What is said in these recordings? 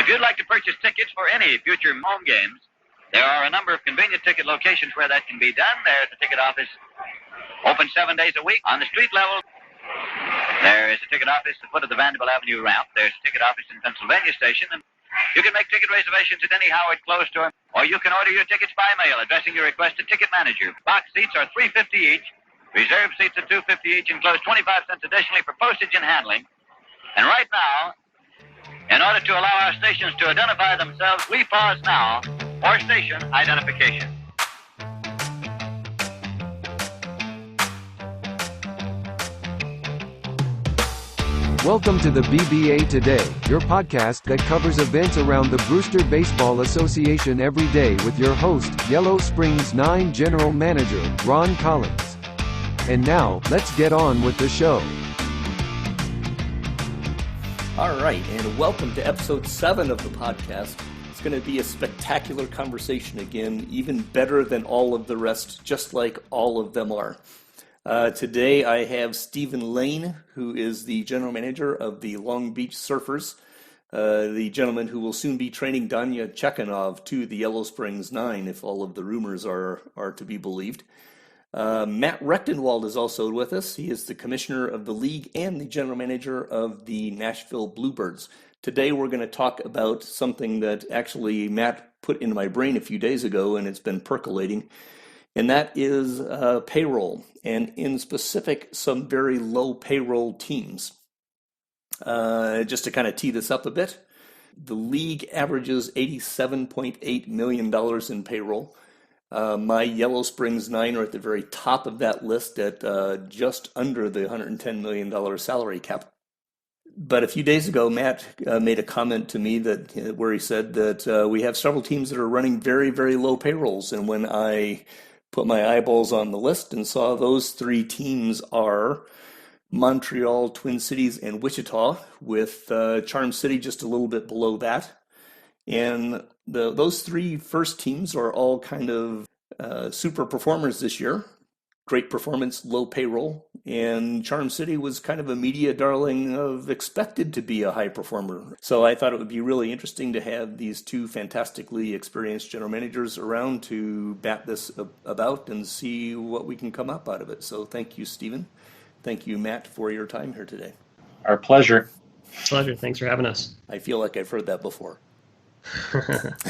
If you'd like to purchase tickets for any future home games, there are a number of convenient ticket locations where that can be done. There's a ticket office open 7 days a week on the street level. There is a ticket office at the foot of the Vanderbilt Avenue ramp. There's a ticket office in Pennsylvania Station. And you can make ticket reservations at any Howard Close store, or you can order your tickets by mail, addressing your request to Ticket Manager. Box seats are $3.50 each. Reserve seats are $2.50 each, enclose 25 cents additionally for postage and handling. And right now, in order to allow our stations to identify themselves, we pause now for station identification. Welcome to the BBA Today, your podcast that covers events around the Brewster Baseball Association every day with your host, Yellow Springs 9 General Manager, Ron Collins. And now, let's get on with the show. All right, and welcome to episode 7 of the podcast. It's going to be a spectacular conversation again, even better than all of the rest, just like all of them are. Today I have Stephen Lane, who is the general manager of the Long Beach Surfers, the gentleman who will soon be training Danya Chekhanov to the Yellow Springs 9, if all of the rumors are to be believed. Matt Rectenwald is also with us. He is the commissioner of the league and the general manager of the Nashville Bluebirds. Today we're going to talk about something that actually Matt put into my brain a few days ago, and it's been percolating, and that is payroll, and in specific, some very low payroll teams. Just to kind of tee this up a bit, the league averages $87.8 million in payroll. My Yellow Springs 9 are at the very top of that list at just under the $110 million salary cap. But a few days ago, Matt made a comment to me that where he said that we have several teams that are running very, very low payrolls. And when I put my eyeballs on the list and saw those 3 teams are Montreal, Twin Cities, and Wichita, with Charm City just a little bit below that. And those 3 first teams are all kind of super performers this year. Great performance, low payroll. And Charm City was kind of a media darling of expected to be a high performer. So I thought it would be really interesting to have these 2 fantastically experienced general managers around to bat this about and see what we can come up out of it. So thank you, Stephen. Thank you, Matt, for your time here today. Our pleasure. Pleasure. Thanks for having us. I feel like I've heard that before.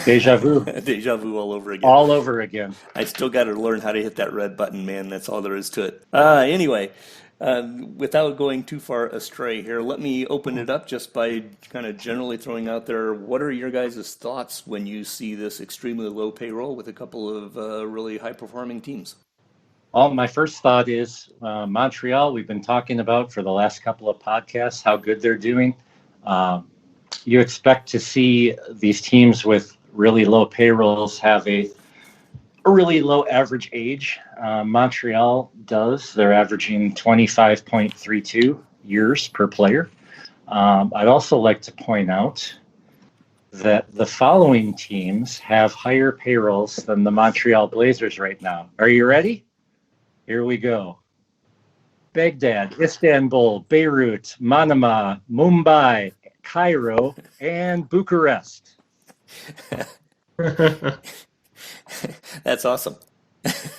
Deja vu. Deja vu all over again. All over again. I still got to learn how to hit that red button, man. That's all there is to it. Anyway, without going too far astray here, let me open it up just by kind of generally throwing out there, what are your guys' thoughts when you see this extremely low payroll with a couple of really high-performing teams? Well, my first thought is Montreal, we've been talking about for the last couple of podcasts, how good they're doing. You expect to see these teams with really low payrolls have a really low average age. Montreal does. They're averaging 25.32 years per player. I'd also like to point out that the following teams have higher payrolls than the Montreal Blazers right now. Are you ready? Here we go. Baghdad, Istanbul, Beirut, Manama, Mumbai, Cairo, and Bucharest. That's awesome.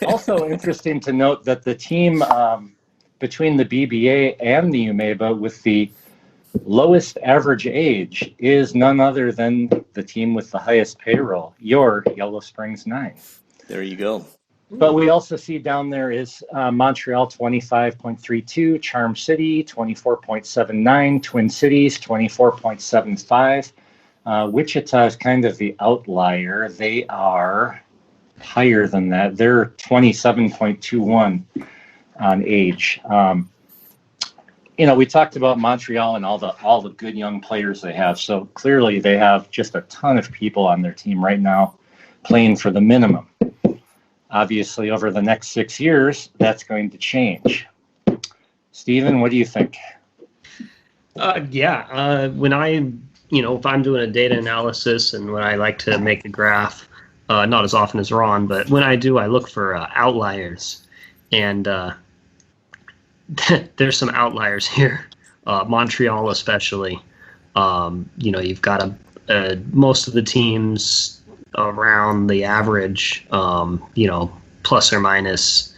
Also interesting to note that the team between the BBA and the UMEBA with the lowest average age is none other than the team with the highest payroll, your Yellow Springs 9. There you go. But we also see down there is Montreal 25.32, Charm City 24.79, Twin Cities 24.75. Wichita is kind of the outlier. They are higher than that. They're 27.21 on age. We talked about Montreal and all the good young players they have. So clearly they have just a ton of people on their team right now playing for the minimum. Obviously, over the next 6 years, that's going to change. Stephen, what do you think? When if I'm doing a data analysis and when I like to make a graph, not as often as Ron, but when I do, I look for outliers. And there's some outliers here, Montreal especially. You've got most of the teams around the average, plus or minus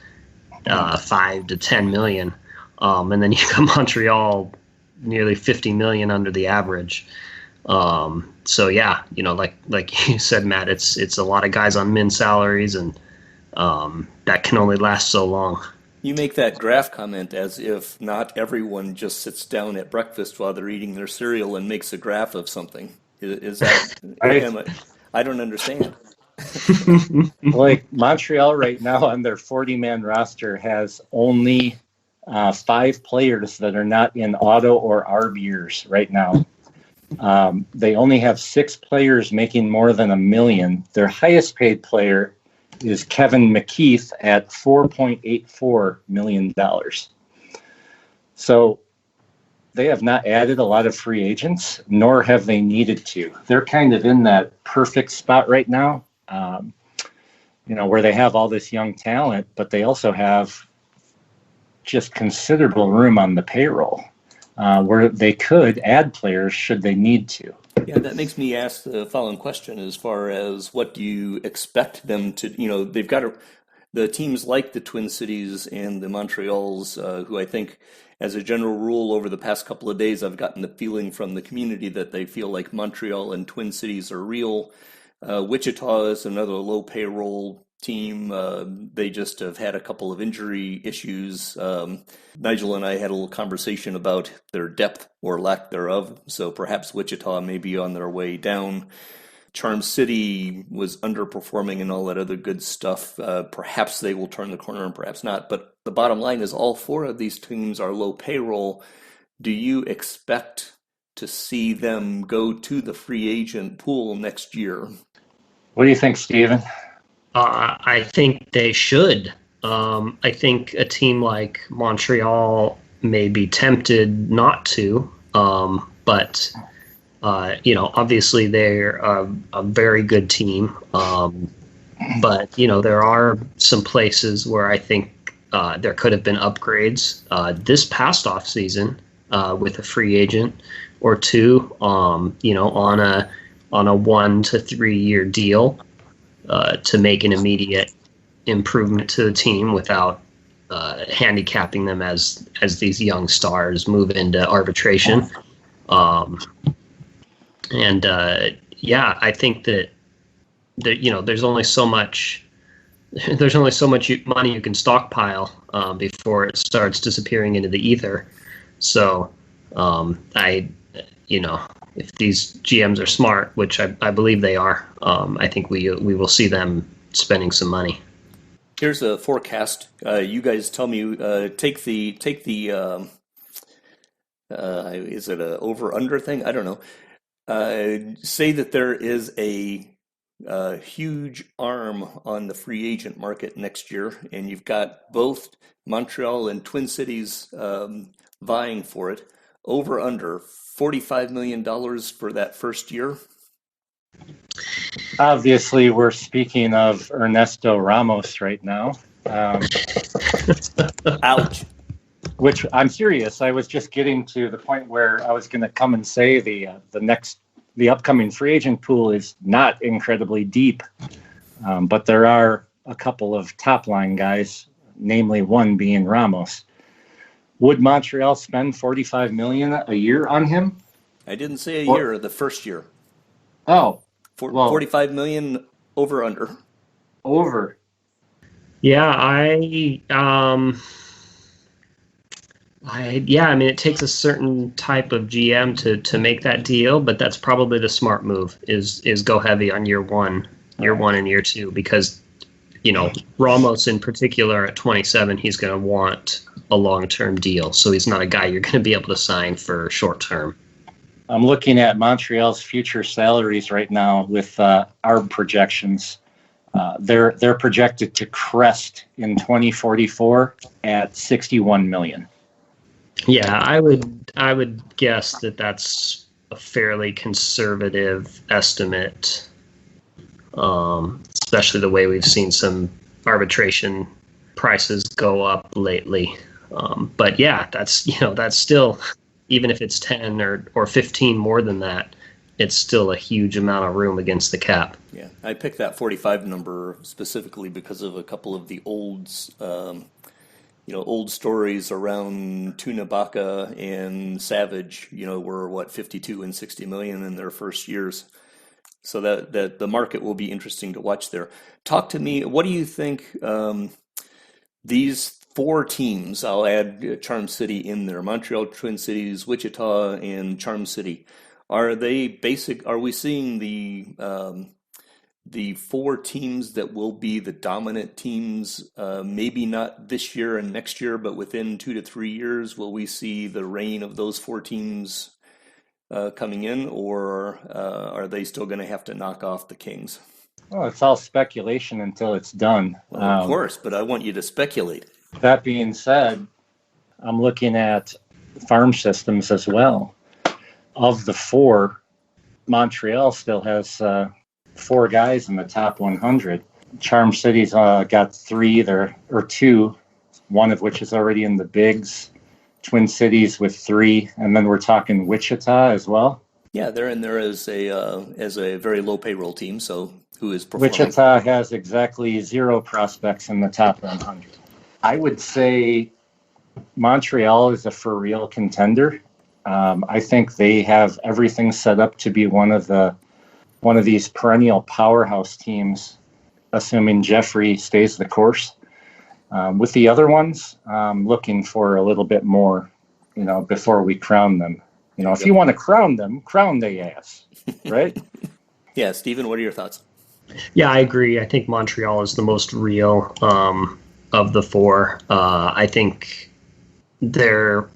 5 to 10 million. And then you got Montreal nearly 50 million under the average. So yeah, like you said, Matt, it's a lot of guys on min salaries, and that can only last so long. You make that graph comment as if not everyone just sits down at breakfast while they're eating their cereal and makes a graph of something. Is that? I don't understand. Like Montreal right now on their 40-man roster has only 5 players that are not in auto or RBers right now. They only have 6 players making more than $1 million. Their highest paid player is Kevin McKeith at $4.84 million. So they have not added a lot of free agents, nor have they needed to. They're kind of in that perfect spot right now, where they have all this young talent, but they also have just considerable room on the payroll, where they could add players should they need to. Yeah, that makes me ask the following question as far as what do you expect them to, they've got the teams like the Twin Cities and the Montreals, who I think as a general rule over the past couple of days, I've gotten the feeling from the community that they feel like Montreal and Twin Cities are real. Wichita is another low payroll team. They just have had a couple of injury issues. Nigel and I had a little conversation about their depth or lack thereof. So perhaps Wichita may be on their way down. Charm City was underperforming and all that other good stuff. Perhaps they will turn the corner and perhaps not. But the bottom line is all 4 of these teams are low payroll. Do you expect to see them go to the free agent pool next year? What do you think, Steven? I think they should. I think a team like Montreal may be tempted not to, but obviously they're a very good team. But there are some places where I think there could have been upgrades this past off season with a free agent or two. On a 1 to 3 year deal. To make an immediate improvement to the team without handicapping them as these young stars move into arbitration. I think that there's only so much money you can stockpile before it starts disappearing into the ether. So if these GMs are smart, which I believe they are, I think we will see them spending some money. Here's a forecast. You guys tell me. Take the. Is it a over under thing? I don't know. Say that there is a huge arm on the free agent market next year, and you've got both Montreal and Twin Cities vying for it. Over under $45 million for that first year? Obviously, we're speaking of Ernesto Ramos right now. Ouch. Which I'm serious. I was just getting to the point where I was going to come and say the upcoming free agent pool is not incredibly deep, but there are a couple of top line guys, namely one being Ramos. Would Montreal spend $45 million a year on him? I didn't say a year, the first year. Oh. $45 million over under. Over. Yeah, it takes a certain type of GM to make that deal, but that's probably the smart move is go heavy on year one and year 2, because Ramos in particular at 27, he's going to want a long-term deal. So he's not a guy you're going to be able to sign for short-term. I'm looking at Montreal's future salaries right now with our projections. They're projected to crest in 2044 at $61 million. Yeah, I would guess that that's a fairly conservative estimate, especially the way we've seen some arbitration prices go up lately. But yeah, that's still, even if it's 10 or 15 more than that, it's still a huge amount of room against the cap. Yeah, I picked that 45 number specifically because of a couple of the old stories around Tunabaka and Savage, were 52 and 60 million in their first years. So that the market will be interesting to watch there. Talk to me, what do you think these four teams, I'll add Charm City in there, Montreal, Twin Cities, Wichita, and Charm City, are we seeing the four teams that will be the dominant teams, maybe not this year and next year, but within 2 to 3 years, will we see the reign of those four teams coming in, or are they still going to have to knock off the Kings? Well, it's all speculation until it's done. Well, of course, but I want you to speculate. That being said, I'm looking at farm systems as well. Of the four, Montreal still has four guys in the top 100. Charm City's got three there, or two, one of which is already in the bigs. Twin Cities with three, and then we're talking Wichita as well. Yeah, they're in there as a very low payroll team. So who is performing? Wichita has exactly 0 prospects in the top 100. I would say Montreal is a for real contender. I think they have everything set up to be one of these perennial powerhouse teams, assuming Jeffrey stays the course. With the other ones, I'm looking for a little bit more, before we crown them. If you want to crown them, crown their ass, right? Yeah, Stephen, what are your thoughts? Yeah, I agree. I think Montreal is the most real of the four. I think their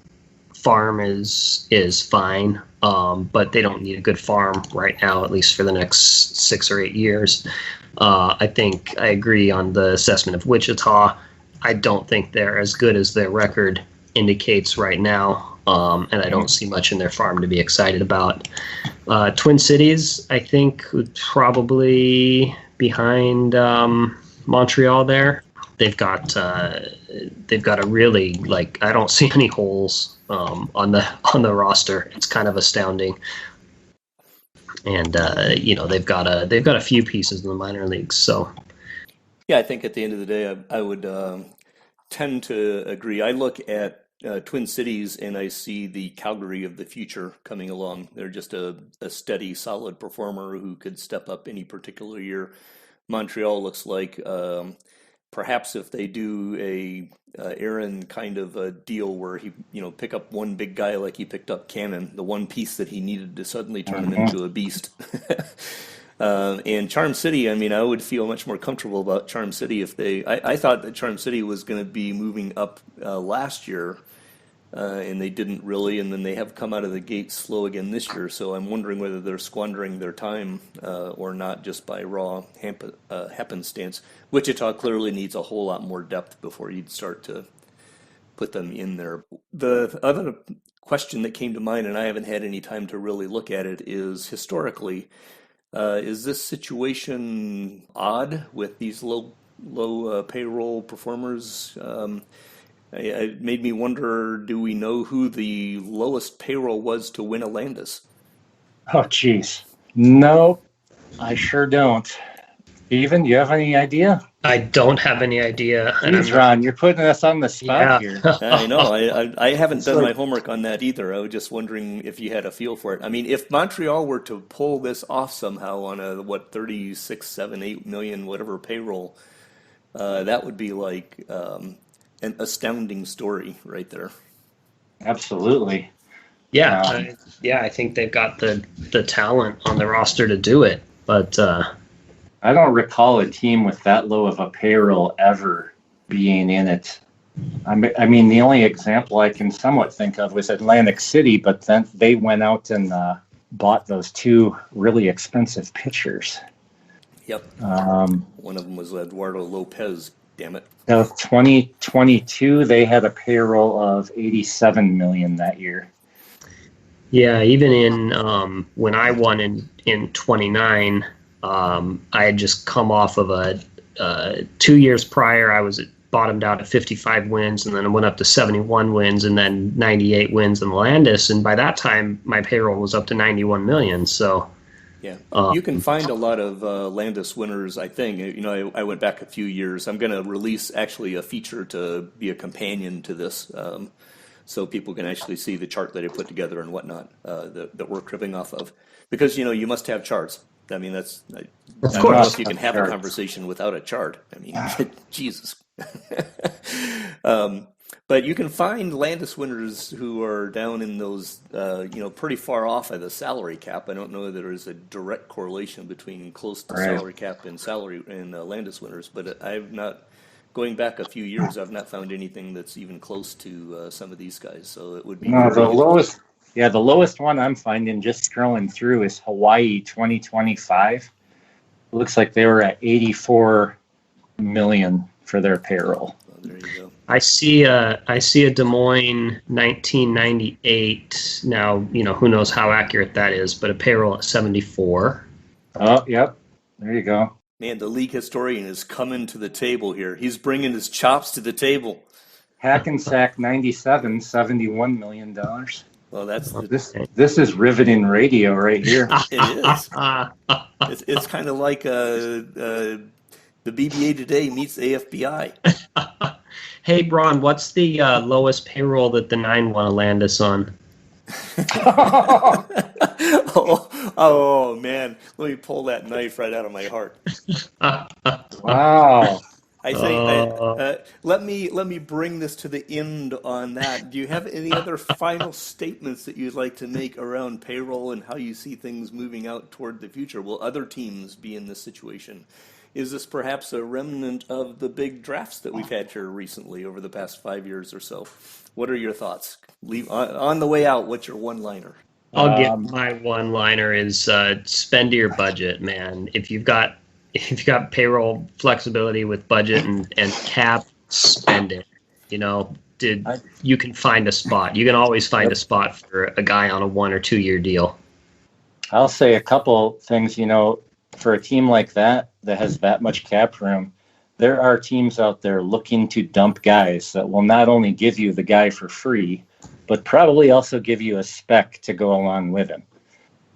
farm is fine, but they don't need a good farm right now, at least for the next 6 or 8 years. I think I agree on the assessment of Wichita. I don't think they're as good as their record indicates right now, and I don't see much in their farm to be excited about. Twin Cities, I think, would probably behind Montreal there. They've got a really, I don't see any holes on the roster. It's kind of astounding. And they've got a few pieces in the minor leagues. So yeah, I think at the end of the day, I would tend to agree. I look at Twin Cities and I see the Calgary of the future coming along. They're just a steady, solid performer who could step up any particular year. Montreal looks like perhaps if they do a Aaron kind of a deal where he pick up one big guy like he picked up Cannon, the one piece that he needed to suddenly turn him into a beast. And Charm City, I would feel much more comfortable about Charm City if I thought that Charm City was going to be moving up last year, and they didn't really, and then they have come out of the gate slow again this year, so I'm wondering whether they're squandering their time or not just by raw happenstance. Wichita clearly needs a whole lot more depth before you'd start to put them in there. The other question that came to mind, and I haven't had any time to really look at it, is historically, is this situation odd with these low payroll performers? It made me wonder, do we know who the lowest payroll was to win a Landis? Oh, geez. No, I sure don't. Steven, do you have any idea? I don't have any idea. Jeez, Ron, you're putting us on the spot here. I know. I haven't done my homework on that either. I was just wondering if you had a feel for it. If Montreal were to pull this off somehow on a 36, 7, 8 million, whatever payroll, that would be like an astounding story right there. Absolutely. Yeah, I think they've got the talent on the roster to do it, but I don't recall a team with that low of a payroll ever being in it. The only example I can somewhat think of was Atlantic City, but then they went out and bought those two really expensive pitchers. Yep. One of them was Eduardo Lopez. Damn it. 2022, they had a payroll of $87 million that year. Yeah, even in when I won in 29, I had just come off of 2 years prior. I was bottomed out at 55 wins, and then it went up to 71 wins, and then 98 wins in the Landis. And by that time, my payroll was up to 91 million. So, yeah, you can find a lot of Landis winners, I think. You know, I went back a few years. I'm going to release actually a feature to be a companion to this, so people can actually see the chart that I put together and whatnot that we're cribbing off of. Because, you know, you must have charts. I mean, I don't know if you can have a conversation without a chart. I mean, Jesus. But you can find Landis winners who are down in those, pretty far off of the salary cap. I don't know that there is a direct correlation between close to salary cap and salary and Landis winners, but I've not, going back a few years, I've not found anything that's even close to some of these guys. So it would be the lowest. Yeah, the lowest one I'm finding, just scrolling through, is Hawaii 2025. It looks like they were at 84 million for their payroll. Oh, there you go. I see a Des Moines 1998. Now, you know, who knows how accurate that is, but a payroll at 74. Oh, yep. There you go. Man, the league historian is coming to the table here. He's bringing his chops to the table. Hackensack 97, $71 million. Well, this is riveting radio right here. It is. It's kind of like the BBA today meets the AFBI. Hey, Braun, what's the lowest payroll that the 9 want to land us on? oh, man. Let me pull that knife right out of my heart. Wow. I think let me bring this to the end on that. Do you have any other final statements that you'd like to make around payroll and how you see things moving out toward the future? Will other teams be in this situation? Is this perhaps a remnant of the big drafts that we've had here recently over the past 5 years or so? What are your thoughts? On the way out, what's your one-liner? I'll get my one-liner is spend to your budget, man. If you've got payroll flexibility with budget and cap, spend it. You know, you can find a spot. You can always find a spot for a guy on a 1 or 2 year deal. I'll say a couple things. You know, for a team like that has that much cap room, there are teams out there looking to dump guys that will not only give you the guy for free, but probably also give you a spec to go along with him.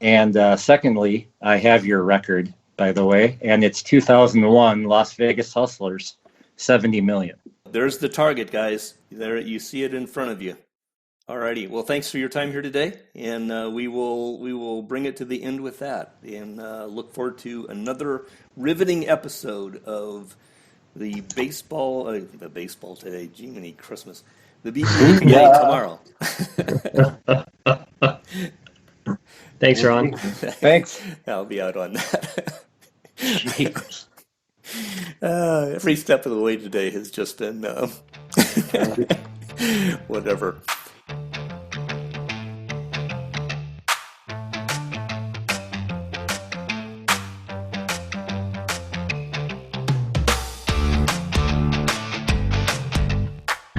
And secondly, I have your record, by the way, and it's 2001 Las Vegas Hustlers, 70 million. There's the target, guys. There, you see it in front of you. Alrighty. Well, thanks for your time here today, and we will bring it to the end with that, and look forward to another riveting episode of the baseball today. Jiminy Christmas. The BBA tomorrow. Thanks, Ron. Thanks. I'll be out on that. Every step of the way today has just been whatever.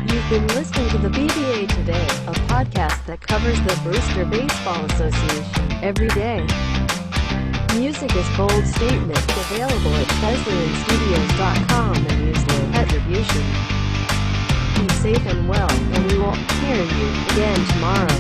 You've been listening to the BBA Today, a podcast that covers the Brewster Baseball Association every day. Music is Bold Statement, available at BesleyandStudios.com and use low attribution. Be safe and well, and we will hear you again tomorrow.